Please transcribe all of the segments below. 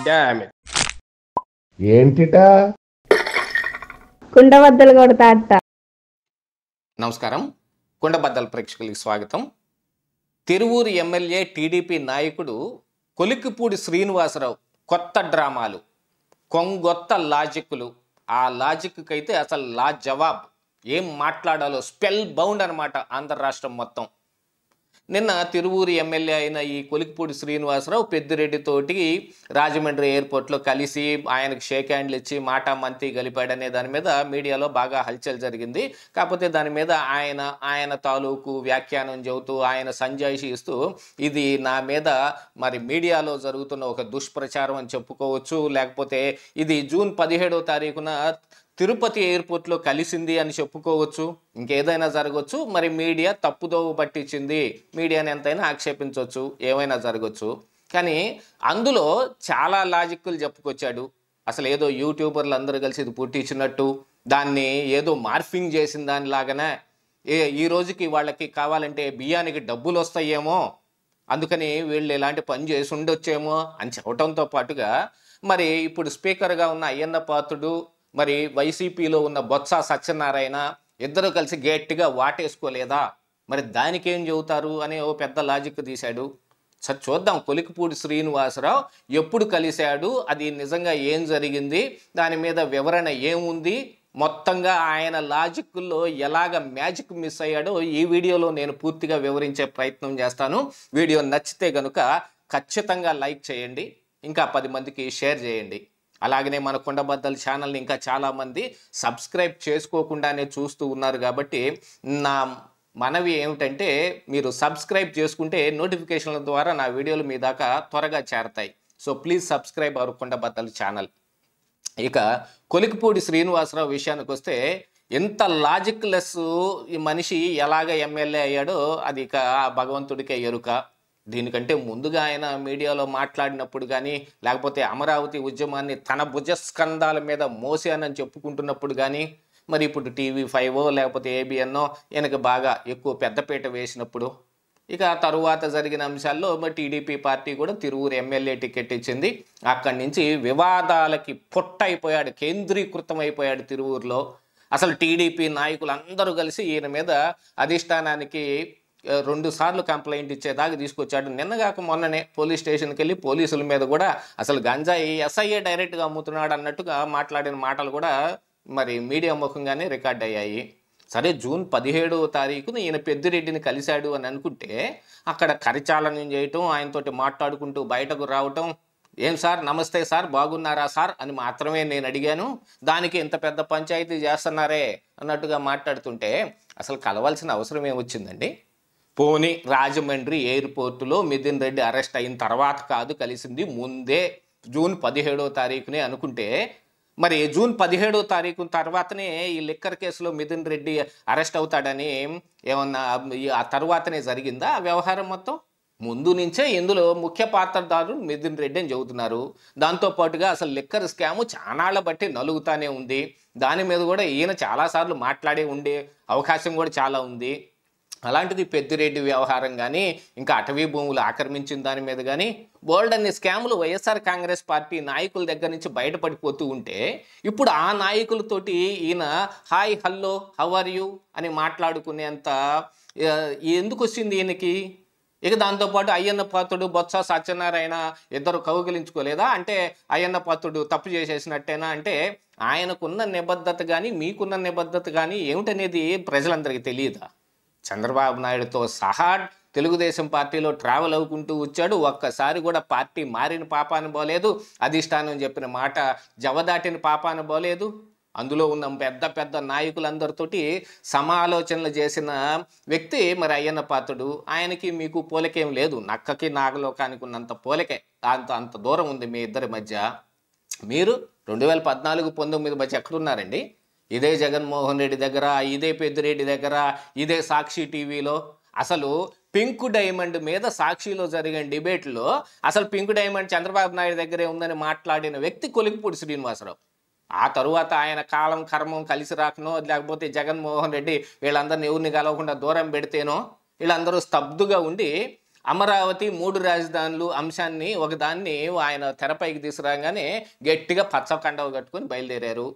Damn it. ఏంటిటా కుండబద్దలు కొడతా అట్ట. నమస్కారం, కుండబద్దల ప్రేక్షకులకి స్వాగతం. తిరువూరు ఎమ్మెల్యే టీడీపీ నాయకుడు కొలిక్కిపూడి శ్రీనివాసరావు కొత్త డ్రామాలు, కొంగొత్త లాజిక్లు. ఆ లాజిక్కి అయితే అసలు లా జవాబ్ ఏం మాట్లాడాలో స్పెల్ బౌండ్ అనమాట ఆంధ్ర రాష్ట్రం మొత్తం. నిన్న తిరువూరు ఎమ్మెల్యే అయిన ఈ కొలిక్కిపూడి శ్రీనివాసరావు పెద్దిరెడ్డితోటి రాజమండ్రి ఎయిర్పోర్ట్లో కలిసి ఆయనకు షేక్ హ్యాండ్లు ఇచ్చి మాటా మంతి గలిపాడనే దాని మీద మీడియాలో బాగా హల్చల్ జరిగింది. కాకపోతే దాని మీద ఆయన తాలూకు వ్యాఖ్యానం చెబుతూ ఆయన సంజాయిషి ఇస్తూ ఇది నా మీద మరి మీడియాలో జరుగుతున్న ఒక దుష్ప్రచారం అని చెప్పుకోవచ్చు, లేకపోతే ఇది జూన్ 17వ తారీఖున తిరుపతి ఎయిర్పోర్ట్లో కలిసింది అని చెప్పుకోవచ్చు, ఇంకేదైనా జరగవచ్చు. మరి మీడియా తప్పుదోవ పట్టించింది, మీడియాని ఎంతైనా ఆక్షేపించవచ్చు, ఏమైనా జరగచ్చు. కానీ అందులో చాలా లాజిక్లు చెప్పుకొచ్చాడు. అసలు ఏదో యూట్యూబర్లు అందరూ కలిసి ఇది పుట్టించినట్టు, దాన్ని ఏదో మార్ఫింగ్ చేసిన దానిలాగానే ఈ రోజుకి వాళ్ళకి కావాలంటే బియ్యానికి డబ్బులు వస్తాయేమో, అందుకని వీళ్ళు ఇలాంటి పని చేసి ఉండొచ్చేమో అని చెప్పడంతో పాటుగా మరి ఇప్పుడు స్పీకర్గా ఉన్న అయ్యన్న పాత్రుడు, మరి వైసీపీలో ఉన్న బొత్స సత్యనారాయణ ఇద్దరు కలిసి గట్టిగా వాటేసుకోలేదా, మరి దానికేం చెబుతారు అని ఓ పెద్ద లాజిక్ తీశాడు. సరే చూద్దాం, కొలిక్కిపూడి శ్రీనివాసరావు ఎప్పుడు కలిశాడు, అది నిజంగా ఏం జరిగింది, దాని మీద వివరణ ఏముంది, మొత్తంగా ఆయన లాజిక్లో ఎలాగ మ్యాజిక్ మిస్ అయ్యాడో ఈ వీడియోలో నేను పూర్తిగా వివరించే ప్రయత్నం చేస్తాను. వీడియో నచ్చితే కనుక ఖచ్చితంగా లైక్ చేయండి, ఇంకా 10 మందికి షేర్ చేయండి. అలాగనే మన కుండబద్దల ఛానల్ని ఇంకా చాలామంది సబ్స్క్రైబ్ చేసుకోకుండానే చూస్తూ ఉన్నారు కాబట్టి నా మనవి ఏమిటంటే మీరు సబ్స్క్రైబ్ చేసుకుంటే నోటిఫికేషన్ల ద్వారా నా వీడియోలు మీ దాకా త్వరగా చేరతాయి. So please subscribe our Kundabaddala channel. ఇక కొలిక్కిపూడి శ్రీనివాసరావు విషయానికి వస్తే ఎంత లాజిక్లెస్ ఈ మనిషి ఎలాగ ఎమ్మెల్యే అయ్యాడో అది ఇక భగవంతుడికే ఎరుక. దీనికంటే ముందుగా ఆయన మీడియాలో మాట్లాడినప్పుడు కానీ, లేకపోతే అమరావతి ఉద్యమాన్ని తన భుజస్కంధాల మీద మోసానని చెప్పుకుంటున్నప్పుడు కానీ, మరి ఇప్పుడు TV5 లేకపోతే ABN ఈయనకు బాగా ఎక్కువ పెద్దపీట వేసినప్పుడు, ఇక తరువాత జరిగిన అంశాల్లో మరి టీడీపీ పార్టీ కూడా తిరువూరు ఎమ్మెల్యే టికెట్ ఇచ్చింది. అక్కడి నుంచి వివాదాలకి పొట్టయిపోయాడు, కేంద్రీకృతం అయిపోయాడు తిరువూరులో. అసలు టీడీపీ నాయకులు అందరూ కలిసి ఈయన మీద అధిష్టానానికి 2 సార్లు కంప్లైంట్ ఇచ్చేదాకా తీసుకొచ్చాడు. నిన్నగాక మొన్ననే పోలీస్ స్టేషన్కి వెళ్ళి పోలీసుల మీద కూడా అసలు గంజాయి SIA డైరెక్ట్గా అమ్ముతున్నాడు అన్నట్టుగా మాట్లాడిన మాటలు కూడా మరి మీడియా ముఖంగానే రికార్డ్ అయ్యాయి. సరే, జూన్ 17వ తారీఖున ఈయన పెద్దిరెడ్డిని కలిశాడు అని అనుకుంటే అక్కడ కరచాలనం చేయటం, ఆయనతోటి మాట్లాడుకుంటూ బయటకు రావటం, ఏం సార్ నమస్తే సార్ బాగున్నారా సార్ అని మాత్రమే నేను అడిగాను, దానికి ఇంత పెద్ద పంచాయతీ చేస్తున్నారే అన్నట్టుగా మాట్లాడుతుంటే అసలు కలవాల్సిన అవసరం ఏమొచ్చిందండి? పోనీ రాజమండ్రి ఎయిర్పోర్టులో మిథున్ రెడ్డి అరెస్ట్ అయిన తర్వాత కాదు కలిసింది, ముందే జూన్ 17వ తారీఖునే అనుకుంటే మరి జూన్ 17వ తారీఖు తర్వాతనే ఈ లిక్కర్ కేసులో మిథున్ రెడ్డి అరెస్ట్ అవుతాడని ఏమన్నా ఆ తర్వాతనే జరిగిందా ఆ వ్యవహారం మొత్తం? ముందు నుంచే ఇందులో ముఖ్య పాత్రదారుడు మిథున్ రెడ్డి అని చెబుతున్నారు. దాంతోపాటుగా అసలు లిక్కర్ స్కాము చానాళ్ళ బట్టి నలుగుతానే ఉంది. దాని మీద కూడా ఈయన చాలాసార్లు మాట్లాడే ఉండే అవకాశం కూడా చాలా ఉంది. అలాంటిది పెద్దిరెడ్డి వ్యవహారం కానీ, ఇంకా అటవీ భూములు ఆక్రమించిన దాని మీద కానీ బోల్డ్ అన్ని స్కాములు వైఎస్ఆర్ కాంగ్రెస్ పార్టీ నాయకుల దగ్గర నుంచి బయటపడిపోతూ ఉంటే ఇప్పుడు ఆ నాయకులతోటి ఈయన hi hello how are you అని మాట్లాడుకునేంత ఎందుకు వచ్చింది ఈయనకి? ఇక దాంతోపాటు అయ్యన్న పాత్రుడు బొత్స సత్యనారాయణ ఇద్దరు కౌగిలించుకోలేదా? అంటే అయ్యన్న పాత్రుడు తప్పు చేసేసినట్టేనా? అంటే ఆయనకున్న నిబద్ధత కానీ మీకున్న నిబద్ధత కానీ ఏమిటనేది ప్రజలందరికీ తెలియదా? చంద్రబాబు నాయుడుతో సహా తెలుగుదేశం పార్టీలో ట్రావెల్ అవుకుంటూ వచ్చాడు. ఒక్కసారి కూడా పార్టీ మారిన పాపాన పోలేదు, అధిష్టానం చెప్పిన మాట జవదాటిన పాపాన పోలేదు. అందులో ఉన్న పెద్ద పెద్ద నాయకులందరితోటి సమాలోచనలు చేసిన వ్యక్తి మరి అయ్యన్న పాత్రుడు. ఆయనకి మీకు పోలికేం లేదు, నక్కకి నాగలోకానికి ఉన్నంత పోలికే, అంత దూరం ఉంది మీ ఇద్దరి మధ్య. మీరు 2014-19 మధ్య ఎక్కడున్నారండి? ఇదే జగన్మోహన్ రెడ్డి దగ్గర, ఇదే పెద్దిరెడ్డి దగ్గర, ఇదే సాక్షి టీవీలో. అసలు పింక్ డైమండ్ మీద సాక్షిలో జరిగిన డిబేట్లో అసలు పింక్ డైమండ్ చంద్రబాబు నాయుడు దగ్గరే ఉందని మాట్లాడిన వ్యక్తి కొలిక్కిపూడి శ్రీనివాసరావు. ఆ తరువాత ఆయన కాలం కర్మం కలిసి రాకనో, లేకపోతే జగన్మోహన్ రెడ్డి వీళ్ళందరినీ ఎవరిని కలవకుండా దూరం పెడితేనో వీళ్ళందరూ స్తబ్దుగా ఉండి అమరావతి 3 రాజధానులు అంశాన్ని ఒకదాన్ని ఆయన తెరపైకి తీసుకురాగానే గట్టిగా పచ్చ కండవ కట్టుకొని బయలుదేరారు.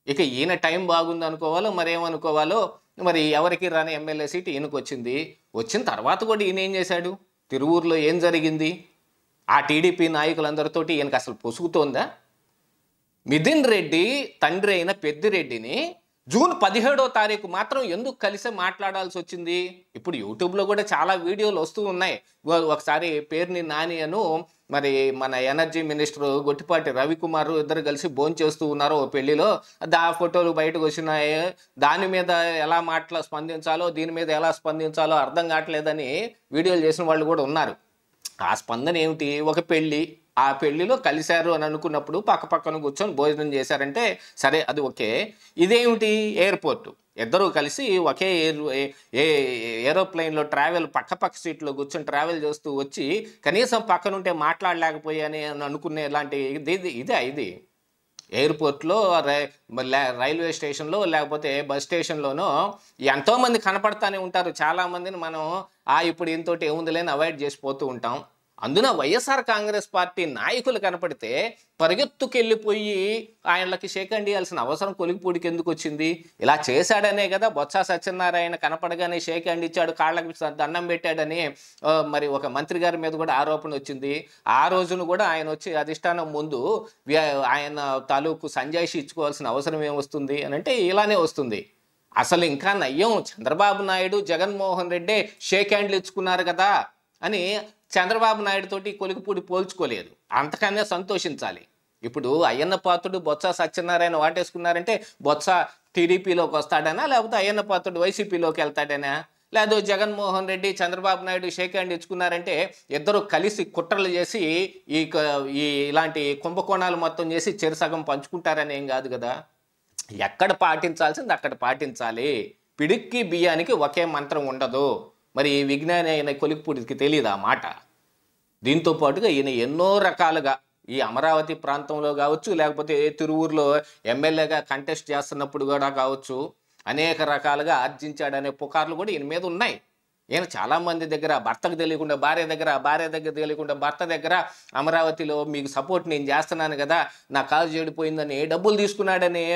ఇక ఈయన టైం బాగుంది అనుకోవాలో మరేమనుకోవాలో, మరి ఎవరికి రాని ఎమ్మెల్యే సీట్ ఈయనకు వచ్చింది. వచ్చిన తర్వాత కూడా ఈయన ఏం చేశాడు? తిరువూరులో ఏం జరిగింది? ఆ టీడీపీ నాయకులందరితోటి ఈయనకు అసలు పొసుగుతోందా? మిథున్ రెడ్డి తండ్రి అయిన పెద్దిరెడ్డిని జూన్ 17వ తారీఖు మాత్రం ఎందుకు కలిసి మాట్లాడాల్సి వచ్చింది? ఇప్పుడు యూట్యూబ్లో కూడా చాలా వీడియోలు వస్తూ ఉన్నాయి. ఒకసారి పేరుని నాని అను మరి మన ఎనర్జీ మినిస్టర్ గొట్టిపాటి రవికుమార్ ఇద్దరు కలిసి భోంచేస్తూ ఉన్నారు ఓ పెళ్లిలో. ఆ ఫోటోలు బయటకు వచ్చినాయి. దాని మీద ఎలా స్పందించాలో, దీని మీద ఎలా స్పందించాలో అర్థం కావట్లేదని వీడియోలు చేసిన వాళ్ళు కూడా ఉన్నారు. ఆ స్పందన ఏమిటి? ఒక పెళ్ళి, ఆ పెళ్లిలో కలిశారు అని అనుకున్నప్పుడు పక్కన కూర్చొని భోజనం చేశారంటే సరే, అది ఓకే. ఇదేమిటి? ఎయిర్పోర్టు, ఇద్దరూ కలిసి ఒకే ఏరోప్లెయిన్లో ట్రావెల్ పక్క సీట్లో కూర్చొని ట్రావెల్ చేస్తూ వచ్చి కనీసం పక్కనుంటే మాట్లాడలేకపోయాని అని అనుకునే ఇలాంటి ఇది ఎయిర్పోర్ట్లో రైల్వే స్టేషన్లో లేకపోతే బస్ స్టేషన్లోనో ఎంతోమంది కనపడతానే ఉంటారు. చాలామందిని మనం ఇప్పుడు ఇంతోటి ఏముందిలేని అవాయిడ్ చేసిపోతూ ఉంటాం. అందున వైఎస్ఆర్ కాంగ్రెస్ పార్టీ నాయకులు కనపడితే పరిగెత్తుకెళ్ళిపోయి ఆయనకి షేక్ హ్యాండ్ ఇవ్వాల్సిన అవసరం కొలికిపూడికి ఎందుకు వచ్చింది? ఇలా చేశాడనే కదా బొత్స సత్యనారాయణ కనపడగానే షేక్ హ్యాండ్ ఇచ్చాడు, కాళ్ళకి దండం పెట్టాడని మరి ఒక మంత్రి గారి మీద కూడా ఆరోపణ వచ్చింది. ఆ రోజును కూడా ఆయన వచ్చి అధిష్టానం ముందు ఆయన తాలూకు సంజాయిషి ఇచ్చుకోవాల్సిన అవసరం ఏమొస్తుంది అని అంటే ఇలానే వస్తుంది. అసలు ఇంకా నయ్యం, చంద్రబాబు నాయుడు జగన్మోహన్ రెడ్డి షేక్ హ్యాండ్లు ఇచ్చుకున్నారు కదా అని చంద్రబాబు నాయుడు తోటి కొలికిపూడి పోల్చుకోలేదు. అంతకన్నా సంతోషించాలి. ఇప్పుడు అయ్యన్న పాత్రుడు బొత్స సత్యనారాయణ వాటేసుకున్నారంటే బొత్స టీడీపీలోకి వస్తాడనా, లేకపోతే అయ్యన్న పాత్రుడు వైసీపీలోకి వెళ్తాడనా? లేదు జగన్మోహన్ రెడ్డి చంద్రబాబు నాయుడు షేక్ హ్యాండ్ ఇచ్చుకున్నారంటే ఇద్దరు కలిసి కుట్రలు చేసి ఇలాంటి కుంభకోణాలు మొత్తం చేసి చెరుసగం పంచుకుంటారని ఏం కాదు కదా. ఎక్కడ పాటించాల్సింది అక్కడ పాటించాలి. పిడిక్కి బియ్యానికి ఒకే మంత్రం ఉండదు. మరి ఈ విజ్ఞాని అయిన కొలికిపూడికి తెలియదు ఆ మాట. దీంతో పాటుగా ఈయన ఎన్నో రకాలుగా ఈ అమరావతి ప్రాంతంలో కావచ్చు, లేకపోతే తిరువూరులో ఎమ్మెల్యేగా కంటెస్ట్ చేస్తున్నప్పుడు కూడా కావచ్చు, అనేక రకాలుగా ఆర్జించాడనే పుకార్లు కూడా ఈయన మీద ఉన్నాయి. ఈయన చాలామంది దగ్గర భర్తకు తెలియకుండా భార్య దగ్గర, భార్య దగ్గర తెలియకుండా భర్త దగ్గర అమరావతిలో మీకు సపోర్ట్ నేను చేస్తున్నాను కదా, నా కాలు చెడిపోయిందని డబ్బులు తీసుకున్నాడనే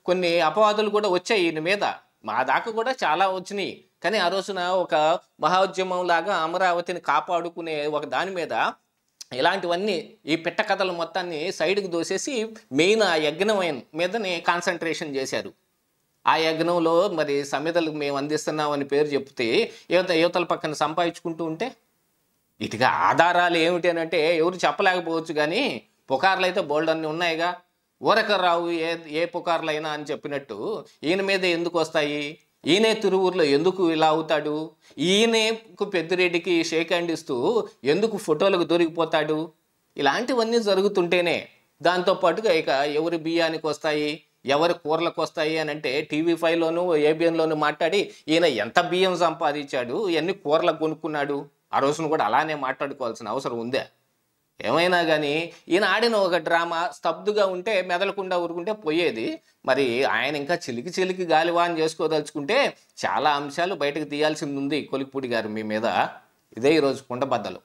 కొన్ని అపవాదులు కూడా వచ్చాయి ఈయన మీద. మా దాకా కూడా చాలా వచ్చినాయి. కానీ ఆ రోజున ఒక మహోద్యమం లాగా అమరావతిని కాపాడుకునే ఒక దాని మీద ఇలాంటివన్నీ ఈ పిట్ట కథలు మొత్తాన్ని సైడ్కి దోసేసి మెయిన్ ఆ యజ్ఞం మీదనే కాన్సన్ట్రేషన్ చేశారు. ఆ యజ్ఞంలో మరి సమిధలకు మేము అందిస్తున్నామని పేరు చెప్తే యువతల పక్కన సంపాదించుకుంటూ ఉంటే ఇటుగా ఆధారాలు ఏమిటి అని అంటే ఎవరు చెప్పలేకపోవచ్చు. కానీ పుకార్లు అయితే బోల్డ్ అన్నీ ఉన్నాయిగా. ఊరకరావు ఏ పుకార్లైనా అని చెప్పినట్టు ఈయన మీద ఎందుకు వస్తాయి? ఈయనే తిరువూరులో ఎందుకు ఇలా అవుతాడు? ఈయనకు పెద్దిరెడ్డికి షేక్ హ్యాండ్ ఇస్తూ ఎందుకు ఫోటోలకు దొరికిపోతాడు? ఇలాంటివన్నీ జరుగుతుంటేనే దాంతోపాటుగా ఇక ఎవరి బియ్యానికి వస్తాయి, ఎవరి కూరలకు వస్తాయి అని అంటే TV5లోను ABNలోను మాట్లాడి ఈయన ఎంత బియ్యం సంపాదించాడు, ఇవన్నీ కూరలకు కొనుక్కున్నాడు. ఆ రోజున కూడా అలానే మాట్లాడుకోవాల్సిన అవసరం ఉందా? ఏమైనా కానీ ఈయన ఆడిన ఒక డ్రామా స్తబ్దుగా ఉంటే మెదలకుండా ఊరుకుంటే పోయేది. మరి ఆయన ఇంకా చిలికి గాలివాన్ చేసుకోదలుచుకుంటే చాలా అంశాలు బయటకు తీయాల్సింది ఉంది కొలికిపూడి గారు మీ మీద. ఇదే ఈరోజు కుండబద్దలు.